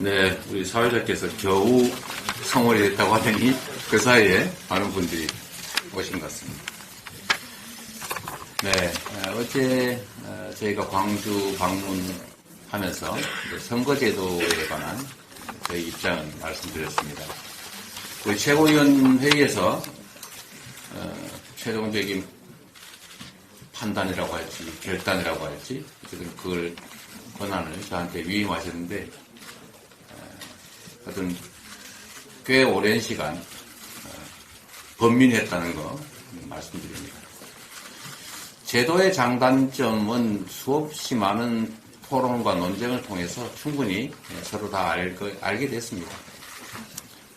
네, 우리 사회자께서 겨우 성월이 됐다고 하더니 그 사이에 많은 분들이 오신 것 같습니다. 네, 어제 저희가 광주 방문하면서 선거제도에 관한 저희 입장을 말씀드렸습니다. 우리 최고위원 회의에서 최종적인 판단이라고 할지 결단이라고 할지 어쨌든 그걸 권한을 저한테 위임하셨는데 하여튼 꽤 오랜 시간 번민했다는 거 말씀드립니다. 제도의 장단점은 수없이 많은 토론과 논쟁을 통해서 충분히 서로 다 알게 됐습니다.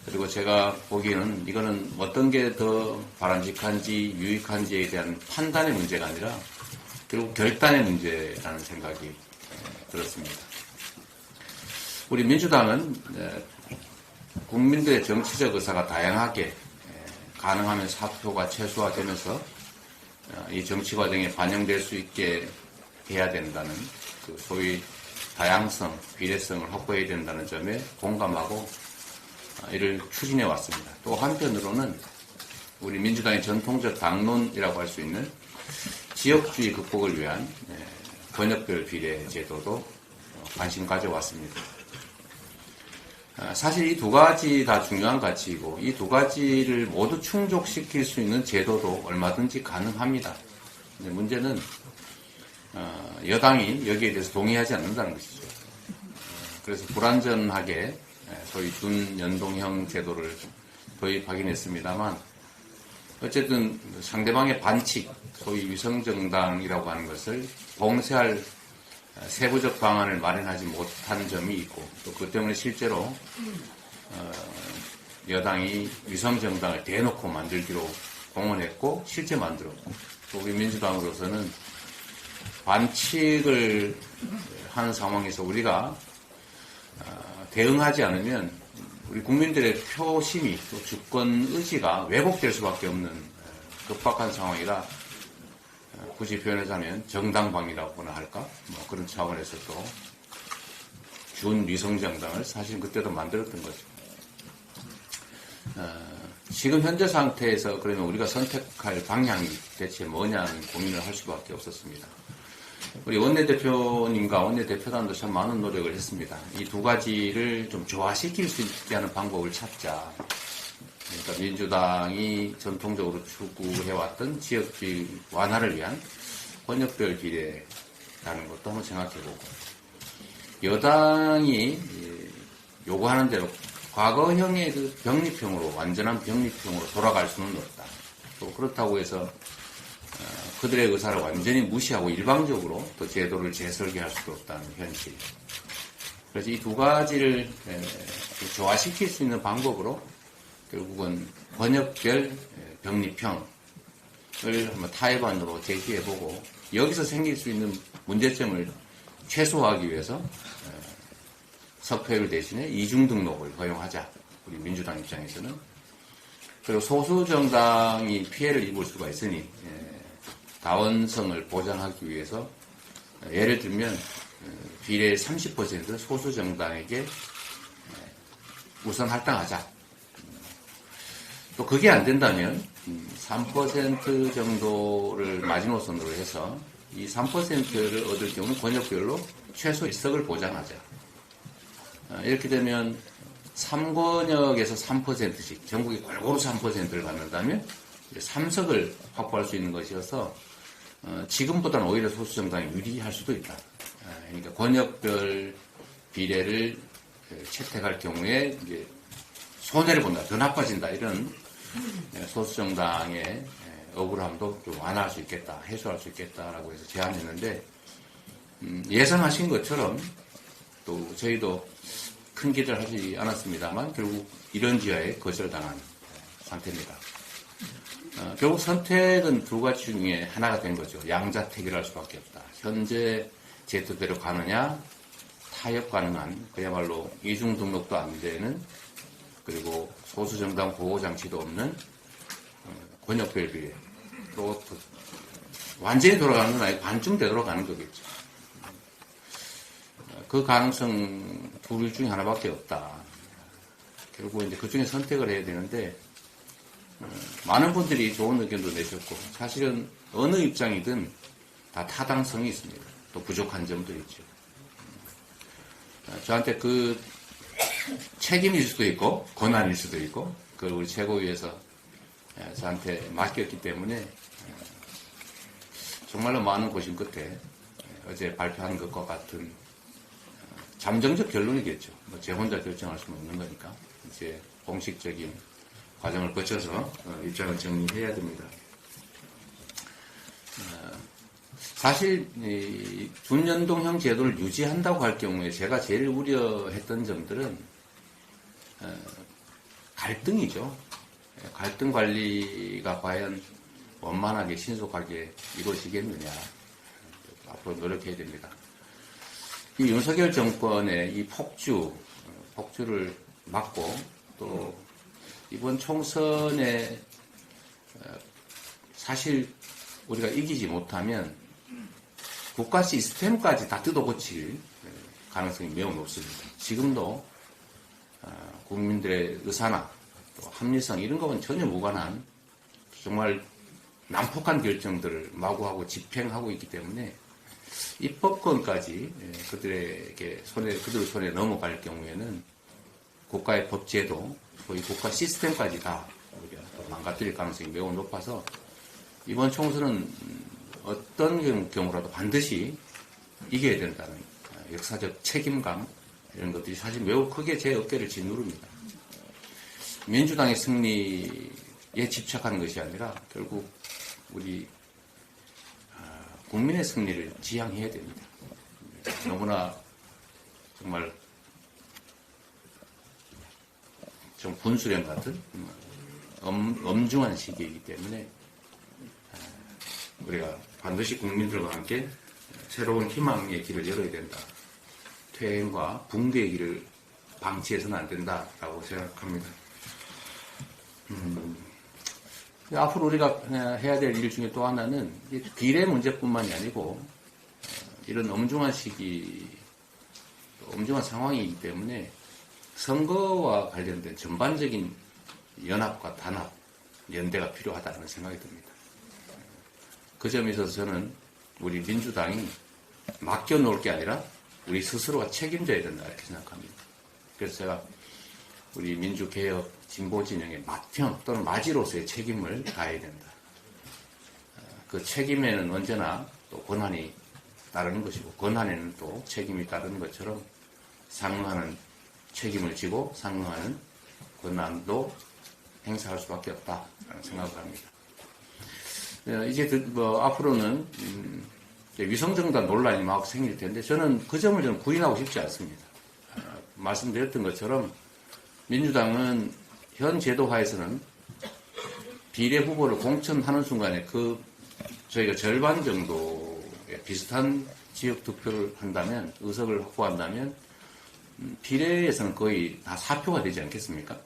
그리고 제가 보기에는 이거는 어떤 게 더 바람직한지 유익한지에 대한 판단의 문제가 아니라 결국 결단의 문제라는 생각이 들었습니다. 우리 민주당은 국민들의 정치적 의사가 다양하게 가능하면 사표가 최소화되면서 이 정치 과정에 반영될 수 있게 해야 된다는 그 소위 다양성, 비례성을 확보해야 된다는 점에 공감하고 이를 추진해 왔습니다. 또 한편으로는 우리 민주당의 전통적 당론이라고 할 수 있는 지역주의 극복을 위한 권역별 비례 제도도 관심 가져왔습니다. 사실 이 두 가지 다 중요한 가치이고 이 두 가지를 모두 충족시킬 수 있는 제도도 얼마든지 가능합니다. 문제는 여당이 여기에 대해서 동의하지 않는다는 것이죠. 그래서 불완전하게 소위 준연동형 제도를 도입하긴 했습니다만 어쨌든 상대방의 반칙, 소위 위성정당이라고 하는 것을 봉쇄할 세부적 방안을 마련하지 못한 점이 있고 또 그 때문에 실제로 여당이 위성정당을 대놓고 만들기로 공언했고 실제 만들었고 또 우리 민주당으로서는 반칙을 하는 상황에서 우리가 대응하지 않으면 우리 국민들의 표심이 또 주권 의지가 왜곡될 수밖에 없는 급박한 상황이라 굳이 표현하자면 정당방위라고나 할까? 뭐 그런 차원에서 또 준위성정당을 사실 그때도 만들었던 거죠. 지금 현재 상태에서 그러면 우리가 선택할 방향이 대체 뭐냐는 고민을 할 수밖에 없었습니다. 우리 원내대표님과 원내대표단도 참 많은 노력을 했습니다. 이 두 가지를 좀 조화시킬 수 있게 하는 방법을 찾자. 그러니까 민주당이 전통적으로 추구해왔던 지역주의 완화를 위한 권역별 비례라는 것도 한번 생각해보고 여당이 요구하는 대로 과거형의 그 병립형으로 완전한 병립형으로 돌아갈 수는 없다. 또 그렇다고 해서 그들의 의사를 완전히 무시하고 일방적으로 또 제도를 재설계할 수도 없다는 현실. 그래서 이 두 가지를 조화시킬 수 있는 방법으로 결국은 번역별 병립형을 한번 타협안으로 제기해보고 여기서 생길 수 있는 문제점을 최소화하기 위해서 석패율 대신에 이중등록을 허용하자. 우리 민주당 입장에서는. 그리고 소수 정당이 피해를 입을 수가 있으니 다원성을 보장하기 위해서 예를 들면 비례 30% 소수 정당에게 우선 할당하자. 또 그게 안 된다면 3% 정도를 마지노선으로 해서 이 3%를 얻을 경우 권역별로 최소 1석을 보장하자. 이렇게 되면 3권역에서 3%씩 전국이 골고루 3%를 받는다면 3석을 확보할 수 있는 것이어서 지금보다는 오히려 소수정당이 유리할 수도 있다. 그러니까 권역별 비례를 채택할 경우에 이제 손해를 본다, 더 나빠진다 이런 소수정당의 억울함도 좀 완화할 수 있겠다, 해소할 수 있겠다라고 해서 제안했는데 예상하신 것처럼 또 저희도 큰 기대를 하지 않았습니다만 결국 이런 지하에 거절당한 상태입니다. 결국 선택은 두 가지 중에 하나가 된 거죠. 양자택일을 할 수밖에 없다. 현재 제도대로 가느냐, 타협 가능한 그야말로 이중 등록도 안 되는 그리고 소수정당 보호장치도 없는 권역별 비례. 또 완전히 돌아가는 건 아니고 반쯤 되돌아가는 거겠죠. 그 가능성 둘 중에 하나밖에 없다. 결국 이제 그 중에 선택을 해야 되는데, 많은 분들이 좋은 의견도 내셨고, 사실은 어느 입장이든 다 타당성이 있습니다. 또 부족한 점도 있죠. 저한테 그 책임일 수도 있고, 권한일 수도 있고, 그걸 우리 최고위에서 저한테 맡겼기 때문에, 정말로 많은 고심 끝에 어제 발표한 것과 같은 잠정적 결론이겠죠. 뭐 제 혼자 결정할 수는 없는 거니까 이제 공식적인 과정을 거쳐서 입장을 정리해야 됩니다. 사실 이 준연동형 제도를 유지한다고 할 경우에 제가 제일 우려했던 점들은 갈등이죠. 갈등 관리가 과연 원만하게 신속하게 이루어지겠느냐. 앞으로 노력해야 됩니다. 이 윤석열 정권의 이 폭주를 막고 또 이번 총선에 사실 우리가 이기지 못하면 국가 시스템까지 다 뜯어고칠 가능성이 매우 높습니다. 지금도 국민들의 의사나 또 합리성 이런 거는 전혀 무관한 정말 난폭한 결정들을 마구하고 집행하고 있기 때문에 입법권까지 그들 손에 넘어갈 경우에는 국가의 법제도, 소위 국가 시스템까지 다 우리가 망가뜨릴 가능성이 매우 높아서 이번 총선은 어떤 경우라도 반드시 이겨야 된다는 역사적 책임감 이런 것들이 사실 매우 크게 제 어깨를 짓누릅니다. 민주당의 승리에 집착하는 것이 아니라 결국 우리 국민의 승리를 지향해야 됩니다. 너무나 정말 좀 분수령 같은 엄중한 시기이기 때문에 우리가 반드시 국민들과 함께 새로운 희망의 길을 열어야 된다. 퇴행과 붕괴의 길을 방치해서는 안 된다라고 생각합니다. 앞으로 우리가 해야 될 일 중에 또 하나는 비례 문제뿐만이 아니고 이런 엄중한 시기, 엄중한 상황이기 때문에 선거와 관련된 전반적인 연합과 단합, 연대가 필요하다는 생각이 듭니다. 그 점에 있어서 저는 우리 민주당이 맡겨놓을 게 아니라 우리 스스로가 책임져야 된다 이렇게 생각합니다. 그래서 제가 우리 민주개혁 진보 진영의 맏형 또는 맏이로서의 책임을 다해야 된다. 그 책임에는 언제나 또 권한이 따르는 것이고 권한에는 또 책임이 따르는 것처럼 상응하는 책임을 지고 상응하는 권한도 행사할 수밖에 없다라는 생각을 합니다. 이제 앞으로는 위성정당 논란이 막 생길 텐데 저는 그 점을 좀 부인하고 싶지 않습니다. 말씀드렸던 것처럼 민주당은 현 제도하에서는 비례 후보를 공천하는 순간에 저희가 절반 정도의 비슷한 지역 득표를 한다면, 의석을 확보한다면, 비례에서는 거의 다 사표가 되지 않겠습니까?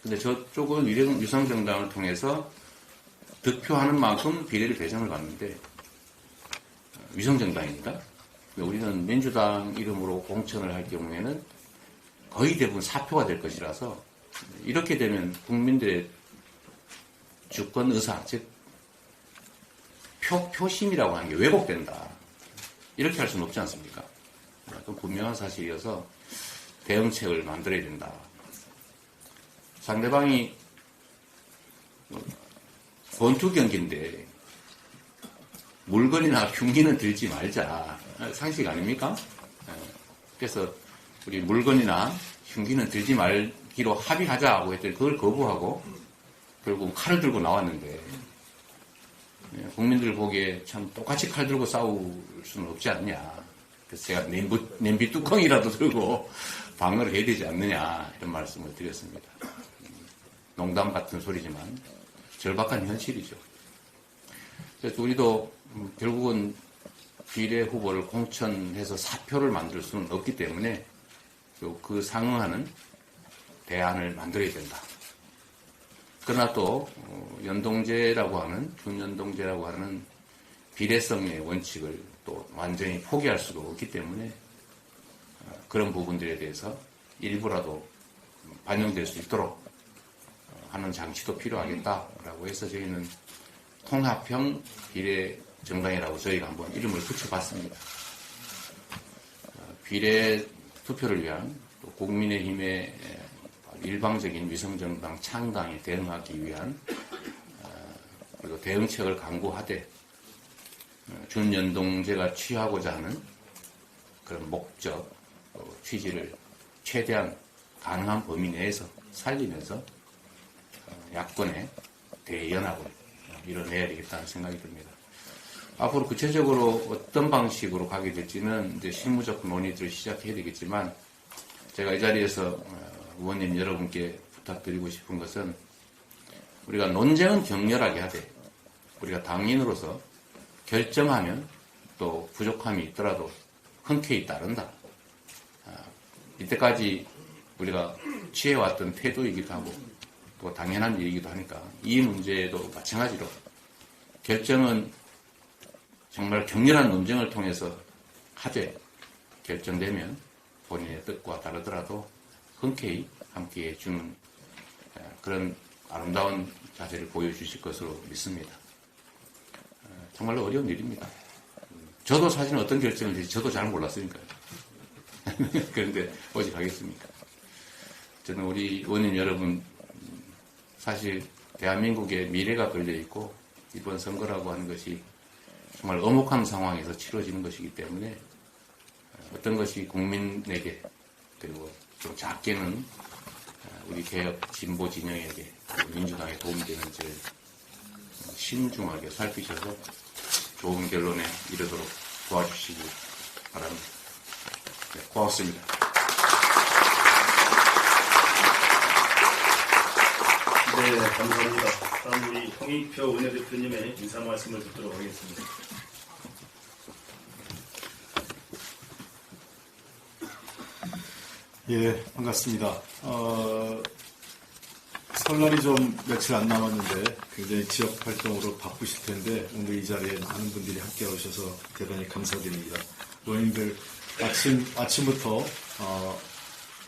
근데 저쪽은 위성정당을 통해서 득표하는 만큼 비례를 배정을 받는데, 위성정당입니다. 우리는 민주당 이름으로 공천을 할 경우에는 거의 대부분 사표가 될 것이라서 이렇게 되면 국민들의 주권 의사, 즉 표심이라고 하는 게 왜곡된다. 이렇게 할 수는 없지 않습니까? 그건 분명한 사실이어서 대응책을 만들어야 된다. 상대방이 권투 경기인데 물건이나 흉기는 들지 말자. 상식 아닙니까? 그래서 우리 물건이나 흉기는 들지 말기로 합의하자고 했더니 그걸 거부하고 결국 칼을 들고 나왔는데 국민들 보기에 참 똑같이 칼 들고 싸울 수는 없지 않냐. 그래서 제가 냄비 뚜껑이라도 들고 방어를 해야 되지 않느냐 이런 말씀을 드렸습니다. 농담 같은 소리지만 절박한 현실이죠. 그래서 우리도 결국은 비례 후보를 공천해서 사표를 만들 수는 없기 때문에 그 상응하는 대안을 만들어야 된다. 그러나 또 연동제라고 하는 준연동제라고 하는 비례성의 원칙을 또 완전히 포기할 수도 없기 때문에 그런 부분들에 대해서 일부라도 반영될 수 있도록 하는 장치도 필요하겠다라고 해서 저희는 통합형 비례 정당이라고 저희가 한번 이름을 붙여봤습니다. 비례 투표를 위한 또 국민의힘의 일방적인 위성정당 창당에 대응하기 위한 그리고 대응책을 강구하되 준연동제가 취하고자 하는 그런 목적, 취지를 최대한 가능한 범위 내에서 살리면서 야권의 대연합을 이뤄내야 되겠다는 생각이 듭니다. 앞으로 구체적으로 어떤 방식으로 가게 될지는 이제 실무적 논의들을 시작해야 되겠지만 제가 이 자리에서 의원님 여러분께 부탁드리고 싶은 것은 우리가 논쟁은 격렬하게 하되 우리가 당인으로서 결정하면 또 부족함이 있더라도 흔쾌히 따른다. 이때까지 우리가 취해왔던 태도이기도 하고 또 당연한 일이기도 하니까 이 문제도 마찬가지로 결정은 정말 격렬한 논쟁을 통해서 하되 결정되면 본인의 뜻과 다르더라도 흔쾌히 함께해 주는 그런 아름다운 자세를 보여주실 것으로 믿습니다. 정말로 어려운 일입니다. 저도 사실은 어떤 결정을 될지 저도 잘 몰랐으니까요. 그런데 오직 하겠습니까? 저는 우리 의원님 여러분 사실 대한민국의 미래가 걸려있고 이번 선거라고 하는 것이 정말 엄혹한 상황에서 치러지는 것이기 때문에 어떤 것이 국민에게 그리고 좀 작게는 우리 개혁 진보 진영에게 민주당에 도움이 되는지 신중하게 살피셔서 좋은 결론에 이르도록 도와주시기 바랍니다. 네, 고맙습니다. 네, 감사합니다. 다음 우리 홍익표 원내대표님의 인사 말씀을 듣도록 하겠습니다. 예, 반갑습니다. 설날이 좀 며칠 안 남았는데 굉장히 지역 활동으로 바쁘실 텐데 오늘 이 자리에 많은 분들이 함께 오셔서 대단히 감사드립니다. 의원님들 아침부터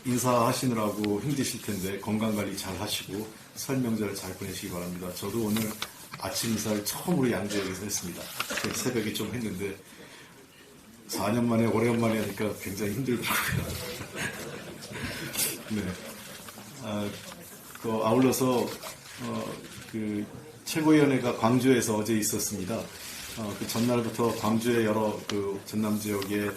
인사하시느라고 힘드실 텐데 건강관리 잘 하시고 설 명절 잘 보내시기 바랍니다. 저도 오늘 아침 인사를 처음으로 양재에서 했습니다. 새벽에 좀 했는데 4년 만에 오래간만에 하니까 굉장히 힘들더라고요. 네. 아울러서 그 최고위원회가 광주에서 어제 있었습니다. 그 전날부터 광주의 여러 그 전남 지역의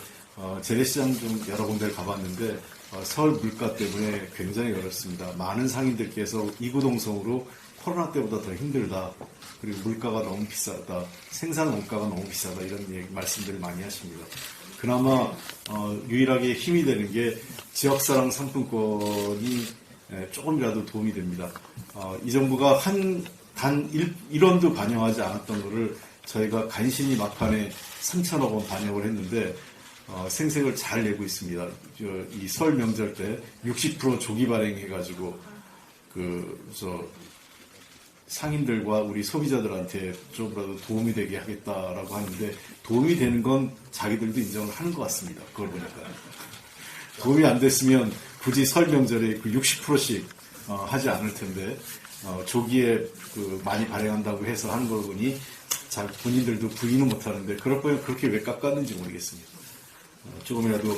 재래시장 좀 여러 군데를 가봤는데 서울 물가 때문에 굉장히 어렵습니다. 많은 상인들께서 이구동성으로 코로나 때보다 더 힘들다. 그리고 물가가 너무 비싸다. 생산 원가가 너무 비싸다. 이런 말씀들을 많이 하십니다. 그나마 유일하게 힘이 되는 게 지역사랑 상품권이 조금이라도 도움이 됩니다. 이 정부가 단 1원도 반영하지 않았던 것을 저희가 간신히 막판에 3천억 원 반영을 했는데 생색을 잘 내고 있습니다. 이 설 명절 때 60% 조기 발행해가지고 상인들과 우리 소비자들한테 조금이라도 도움이 되게 하겠다라고 하는데 도움이 되는 건 자기들도 인정을 하는 것 같습니다. 그걸 보니까. 도움이 안 됐으면 굳이 설 명절에 60%씩 하지 않을 텐데 조기에 많이 발행한다고 해서 하는 걸 보니 본인들도 부인은 못하는데 그럴 거면 그렇게 왜 깎았는지 모르겠습니다. 조금이라도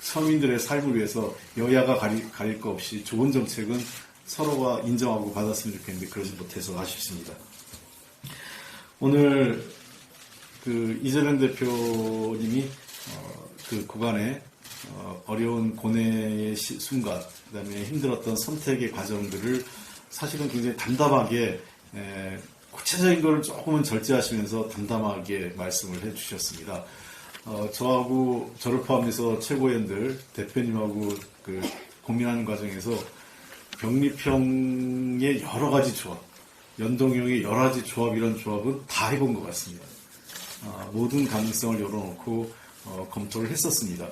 서민들의 삶을 위해서 여야가 가릴 거 없이 좋은 정책은 서로가 인정하고 받았으면 좋겠는데 그러지 못해서 아쉽습니다. 오늘 이재명 대표님이 그간에 어려운 고뇌의 순간, 그다음에 힘들었던 선택의 과정들을 사실은 굉장히 담담하게 구체적인 것을 조금은 절제하시면서 담담하게 말씀을 해주셨습니다. 저를 포함해서 최고위원들 대표님하고 고민하는 과정에서 병립형의 여러 가지 조합, 연동형의 여러 가지 조합, 이런 조합은 다 해본 것 같습니다. 모든 가능성을 열어놓고 검토를 했었습니다.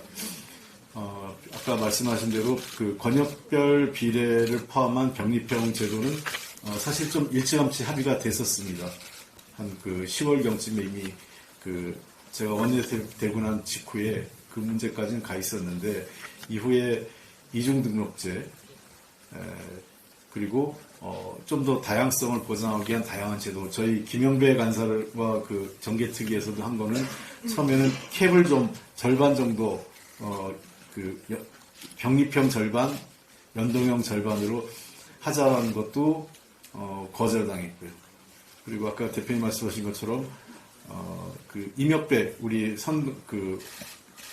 아까 말씀하신 대로 권역별 비례를 포함한 병립형 제도는 사실 좀 일찌감치 합의가 됐었습니다. 한 10월경쯤에 이미 제가 원내대표 되고 난 직후에 그 문제까지는 가 있었는데 이후에 이중등록제, 그리고 좀 더 다양성을 보장하기 위한 다양한 제도. 저희 김영배 간사와 그 정개특위에서도 한 거는 처음에는 캡을 좀 절반 정도 병립형 절반, 연동형 절반으로 하자라는 것도 거절당했고요. 그리고 아까 대표님 말씀하신 것처럼 임혁백 우리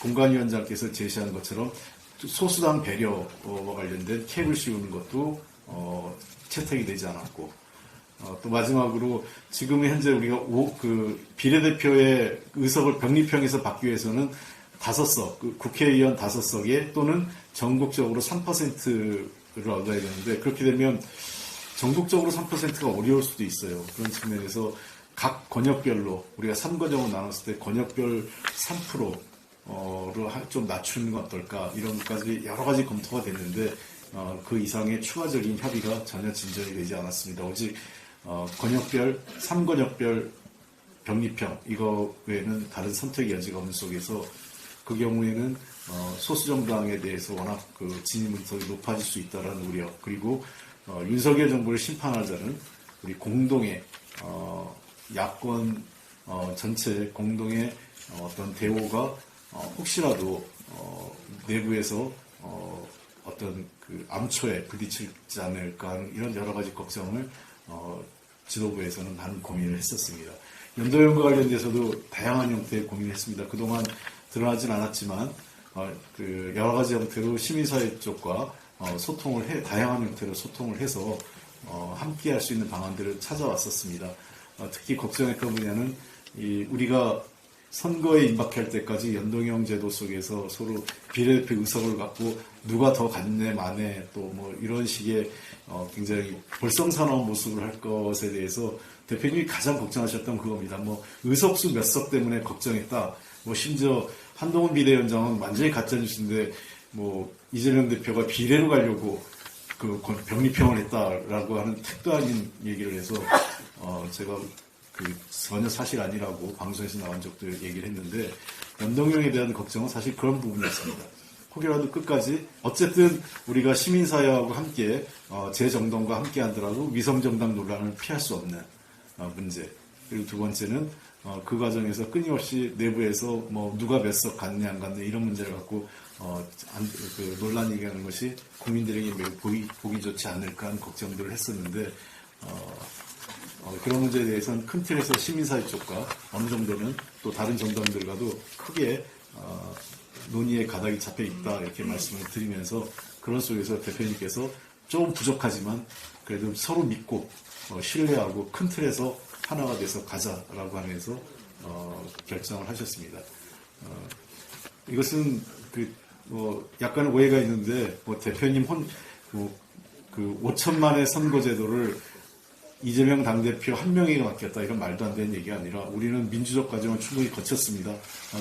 공관위원장께서 제시한 것처럼 소수당 배려와 관련된 캡을 씌우는 것도 채택이 되지 않았고, 또 마지막으로 지금 현재 우리가 비례대표의 의석을 병립형에서 받기 위해서는 5석, 국회의원 5석에 또는 전국적으로 3%를 얻어야 되는데, 그렇게 되면 전국적으로 3%가 어려울 수도 있어요. 그런 측면에서 각 권역별로 우리가 3권역으로 나눴을 때 권역별 3%로 좀 낮추는 건 어떨까, 이런 것까지 여러 가지 검토가 됐는데 그 이상의 추가적인 협의가 전혀 진전이 되지 않았습니다. 오직 권역별 3권역별 병립형 이거 외에는 다른 선택의 여지가 없는 속에서 그 경우에는 소수정당에 대해서 워낙 진입 문턱이 높아질 수 있다는 우려, 그리고 윤석열 정부를 심판하자는 우리 공동의 야권 전체 공동의 어떤 대오가 혹시라도 내부에서 어떤 암초에 부딪히지 않을까 하는 이런 여러 가지 걱정을 지도부에서는 많은 고민을 했었습니다. 연도형과 관련돼서도 다양한 형태의 고민을 했습니다. 그동안 드러나진 않았지만 여러 가지 형태로 시민사회 쪽과 다양한 형태로 소통을 해서 함께 할 수 있는 방안들을 찾아왔었습니다. 특히 걱정했던 분야는 우리가 선거에 임박할 때까지 연동형 제도 속에서 서로 비례대표 의석을 갖고 누가 더 갖네 마네 또 이런 식의 굉장히 볼썽사나운 모습을 할 것에 대해서 대표님이 가장 걱정하셨던 그겁니다. 의석수 몇 석 때문에 걱정했다. 심지어 한동훈 비대위원장은 완전히 가짜뉴스인데 이재명 대표가 비례로 가려고 병립형을 했다라고 하는 택도 아닌 얘기를 해서 제가 전혀 사실 아니라고 방송에서 나온 적도 얘기를 했는데, 연동형에 대한 걱정은 사실 그런 부분이었습니다. 혹여라도 끝까지 어쨌든 우리가 시민사회하고 함께 재정당과 함께 하더라도 위성정당 논란을 피할 수 없는 문제. 그리고 두 번째는 그 과정에서 끊임없이 내부에서 누가 몇 석 갔네 안 갔네 이런 문제를 갖고 논란이 일어나는 것이 국민들에게 매우 보기 좋지 않을까 하는 걱정들을 했었는데, 그런 문제에 대해서는 큰 틀에서 시민사회 쪽과 어느 정도는 또 다른 정당들과도 크게 논의의 가닥이 잡혀 있다 이렇게 말씀을 드리면서, 그런 속에서 대표님께서 좀 부족하지만 그래도 서로 믿고 신뢰하고 큰 틀에서 하나가 돼서 가자라고 하면서 결정을 하셨습니다. 이것은 약간 오해가 있는데 대표님 5천만의 선거제도를 이재명 당대표 한 명에게 맡겼다 이런 말도 안 되는 얘기가 아니라 우리는 민주적 과정을 충분히 거쳤습니다.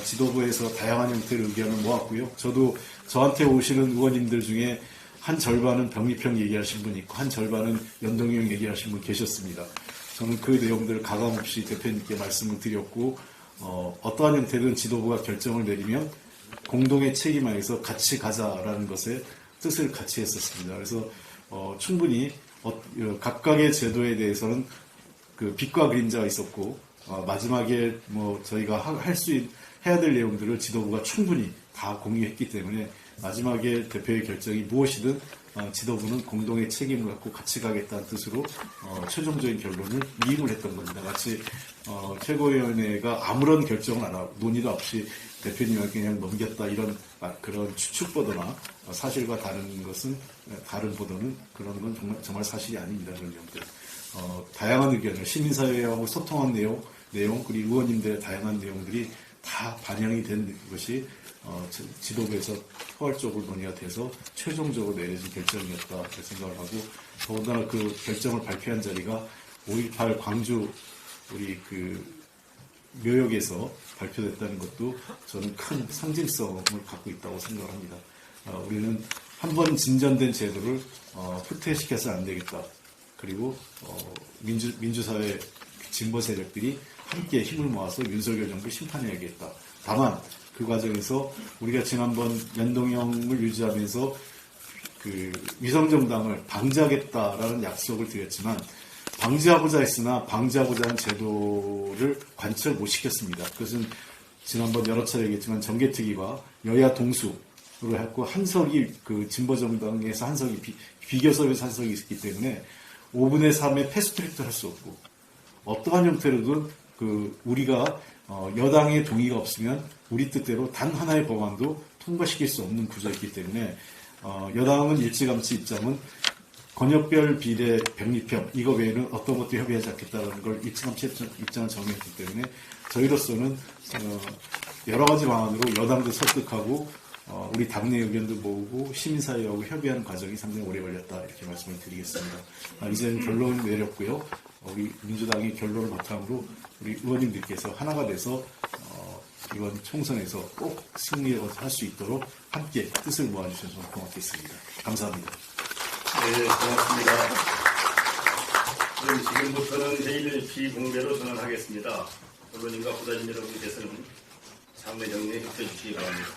지도부에서 다양한 형태의 의견을 모았고요. 저도 저한테 오시는 의원님들 중에 한 절반은 병립형 얘기하신 분이 있고 한 절반은 연동형 얘기하신 분 계셨습니다. 저는 그 내용들을 가감없이 대표님께 말씀을 드렸고 어떠한 형태든 지도부가 결정을 내리면 공동의 책임 안에서 같이 가자라는 것에 뜻을 같이 했었습니다. 그래서 충분히 각각의 제도에 대해서는 빛과 그림자가 있었고 마지막에 저희가 해야 될 내용들을 지도부가 충분히 다 공유했기 때문에 마지막에 대표의 결정이 무엇이든 지도부는 공동의 책임을 갖고 같이 가겠다는 뜻으로 최종적인 결론을 위임을 했던 겁니다. 마치 최고위원회가 아무런 결정을 안 하고 논의도 없이 대표님에게 그냥 넘겼다 이런 그런 추측 보도나 사실과 다른 보도는 그런 건 정말 사실이 아닙니다. 그런 내용들. 다양한 의견을 시민사회하고 소통한 내용 그리고 의원님들의 다양한 내용들이 다 반영이 된 것이 지도부에서 포괄적으로 논의가 돼서 최종적으로 내려진 결정이었다 이렇게 생각을 하고, 더군다나 그 결정을 발표한 자리가 5.18 광주 우리 묘역에서 발표됐다는 것도 저는 큰 상징성을 갖고 있다고 생각을 합니다. 우리는 한 번 진전된 제도를 후퇴시켜서는 안 되겠다. 그리고 민주사회 진보 세력들이 함께 힘을 모아서 윤석열 정부 심판해야겠다. 다만 그 과정에서 우리가 지난번 연동형을 유지하면서 그 위성정당을 방지하겠다라는 약속을 드렸지만 방지하고자 했으나 방지하고자 한 제도를 관철 못 시켰습니다. 그것은 지난번 여러 차례 얘기했지만 정개특위가 여야 동수로 했고 한석이 그 진보정당에서 한석이 비교섭에서 한석이 있기 때문에 5분의 3의 패스트트랙도 할 수 없고 어떠한 형태로든 그 우리가 여당의 동의가 없으면 우리 뜻대로 단 하나의 법안도 통과시킬 수 없는 구조였기 때문에 여당은 일찌감치 입장은 권역별 비례 병립형 이거 외에는 어떤 것도 협의하지 않겠다는 걸 일찌감치 입장을 정했기 때문에 저희로서는 여러 가지 방안으로 여당도 설득하고 우리 당내 의견도 모으고 시민사회하고 협의하는 과정이 상당히 오래 걸렸다 이렇게 말씀을 드리겠습니다. 이제는 결론을 내렸고요. 우리 민주당의 결론을 바탕으로 우리 의원님들께서 하나가 돼서 이번 총선에서 꼭 승리할 수 있도록 함께 뜻을 모아주셔서 고맙겠습니다. 감사합니다. 네, 고맙습니다. 그럼 지금부터는 회의를 비공개로 전환하겠습니다. 언론인과 보좌진 여러분께서는 상대 정리에 협조해 주시기 바랍니다.